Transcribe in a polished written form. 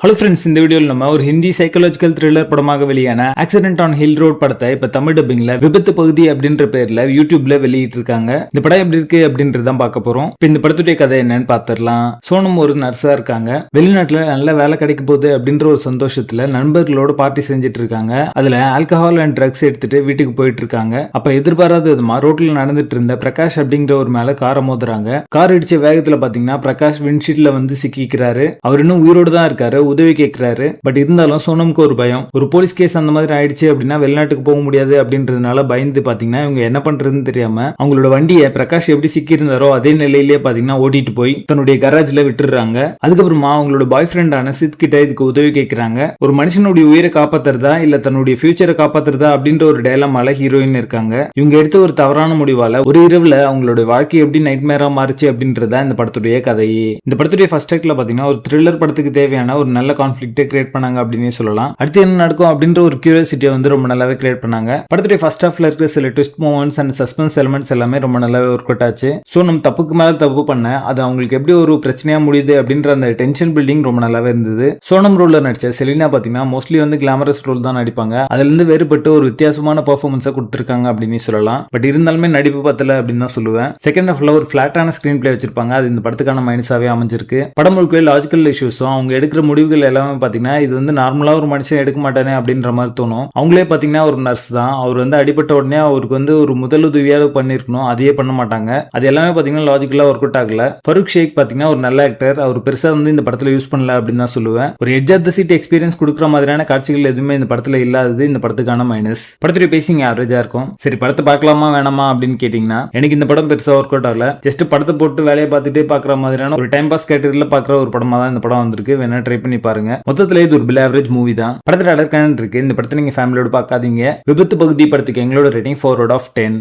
Hello friends, இந்த வீடியோவில் நம்ம ஒரு ஹிந்தி சைக்காலஜிக்கல் த்ரில்லர் படமாக வெளியான ஆக்சிடென்ட் ஆன் ஹில் ரோட் படத்தை இப்ப தமிழ் டப்பிங்ல விபத்து பகுதி அப்படின்ற பேர்ல யூடியூப்ல வெளியிட்டு இருக்காங்க. இந்த படம் எப்படி இருக்கு அப்படின்றதான் பார்க்க போறோம். இப்ப இந்த படத்துடைய கதை என்னன்னு பாத்திரலாம். சோனம் ஒரு நர்ஸா இருக்காங்க. வெளிநாட்டுல நல்ல வேலை கிடைக்க போகுது அப்படின்ற ஒரு சந்தோஷத்துல நண்பர்களோட பார்ட்டி செஞ்சுட்டு இருக்காங்க. அதுல ஆல்கஹால் அண்ட் ட்ரக்ஸ் எடுத்துட்டு வீட்டுக்கு போயிட்டு இருக்காங்க. அப்ப எதிர்பாராத விதமா ரோட்ல நடந்துட்டு இருந்த பிரகாஷ் அப்படிங்கிற ஒரு மேல காரை மோதுறாங்க. கார் இடிச்ச வேகத்துல பாத்தீங்கன்னா பிரகாஷ் விண்ட்ஷீட்ல வந்து சிக்கிக்கிறாரு. அவர் இன்னும் உயிரோடு தான் இருக்காரு. உதவி கேட்கிறாரு. பட் இருந்தாலும் சோனமுக்கு ஒரு பயம். ஒரு போலீஸ் கேஸ் அந்த மாதிரி ஆயிடுச்சு அப்படின்னா வெளிநாட்டுக்கு போக முடியாது அப்படின்றதுனால பயந்து பாத்தீங்கன்னா இவங்க என்ன பண்றதுன்னு தெரியாம அவங்களோட வண்டியை பிரகாஷ் எப்படி சிக்கி இருந்தாரோ அதே நிலையிலேயே பாத்தீங்கன்னா ஓட்டிட்டு போய் தன்னுடைய கராஜ்ல விட்டுறாங்க. அதுக்கப்புறமா அவங்களோட பாய் ஃப்ரெண்டான சித் கிட்ட இதுக்கு உதவி கேட்கிறாங்க. ஒரு மனுஷனுடைய உயிரை காப்பாத்துறதா இல்ல தன்னுடைய ஃபியூச்சரை காப்பாத்துறதா அப்படின்ற ஒரு டயலமால ஹீரோயின் இருக்காங்க. இவங்க எடுத்த ஒரு தவறான முடிவால ஒரு இரவுல அவங்களோட வாழ்க்கை எப்படி நைட்மேரா மாறுச்சு அப்படின்றத இந்த படத்துடைய கதையே. இந்த படத்துடைய ஃபர்ஸ்ட் ஆக்ட்ல பாத்தீங்கன்னா ஒரு த்ரில்லர் படத்துக்கு தேவையான ஒரு நல்ல கான்ஃபிளிக்ட்டை கிரியேட் பண்ணாங்க அப்படினே சொல்லலாம். அடுத்து என்ன நடக்கும் அப்படின்ற ஒரு கியூரியாசிட்டியை வந்து ரொம்ப நல்லாவே கிரியேட் பண்ணாங்க. படத்துடைய ஃபர்ஸ்ட் ஹாஃப்ல இருக்கிற சில twist moments and suspense elements எல்லாமே ரொம்ப நல்லாவே ஒர்க் அவுட் ஆச்சு. சோ நம்ம தப்புக்கு மேல தப்பு பண்ண அது அவங்களுக்கு எப்படி ஒரு பிரச்சனையா முடியுது அப்படின்ற அந்த டென்ஷன் பில்டிங் ரொம்ப நல்லாவே இருந்தது. சோனம் ரோல்ல நடிச்ச செலினா பாத்தீங்கன்னா மோஸ்ட்லி வந்து கிளாமரஸ் ரோல் தான் நடிப்பாங்க. அதுல இருந்து வேறுபட்டு ஒரு வித்தியாசமான பெர்ஃபார்மன்ஸை கொடுத்திருக்காங்க அப்படின்னு சொல்லலாம். பட் இருந்தாலுமே நடிப்பு பத்தல அப்படின்னு தான் சொல்லுவேன். செகண்ட் ஹாஃப்ல ஒரு பிளாட்டான ஸ்கிரீன் பிளே வச்சிருப்பாங்க. அது இந்த படத்துக்கான மைனஸாவே அமைஞ்சிருக்கு. படம் முழுக்க லாஜிக்கல் இஷ்யூஸும் அவங்க எடுக்கிற முடிவுகள் எல்லாமே பாத்தீங்கன்னா இது வந்து நார்மலா ஒரு மனுஷன் எடுக்க மாட்டானே அப்படின்ற மாதிரி தோணும். அவங்களே பாத்தீங்கன்னா ஒரு நர்ஸ் தான். அவர் வந்து அடிபட்ட உடனே அவருக்கு வந்து ஒரு முதலுதவியாவது பண்ணிருக்கணும். அதையே பண்ண மாட்டாங்க. அது எல்லாமே பாத்தீங்கன்னா லாஜிக்கலா ஒர்க் அவுட் ஆகல. ஃபருக் ஷேக் பாத்தீங்கன்னா ஒரு நல்ல ஆக்டர். அவர் பெருசா வந்து இந்த படத்துல யூஸ் பண்ணல அப்படின்னு தான் சொல்லுவேன். ஒரு edge of the seat experience கொடுக்குற மாதிரியான காட்சிகள் எதுவுமே இந்த படத்துல இல்லாதது இந்த படத்துக்கான மைனஸ். படத்துடைய பேசிங் ஆவரேஜா இருக்கும். சரி, படத்தை பார்க்கலாமா வேணாமா அப்படின்னு கேட்டீங்கன்னா எனக்கு இந்த படம் பெருசா ஒர்க் அவுட் ஆகல. ஜஸ்ட் படத்தை போட்டு வேலையை பார்த்துட்டே பாக்குற மாதிரியான ஒரு டைம் பாஸ் கேட்டகரியில பாக்குற ஒரு படமா தான் இந்த படம் வந்திருக்கு. வேணா ட்ரை பண்ணி பாருங்க. மொத்தத்துல இது ஒரு பில் ஆவரேஜ் மூவி தான். படத்துல அடர்கான இருக்கு. இந்த படத்தை நீங்க ஃபேமிலியோட பார்க்காதீங்க. விபத்து பகுதி படத்துக்கு எங்களோட ரேட்டிங் 4 out of 10.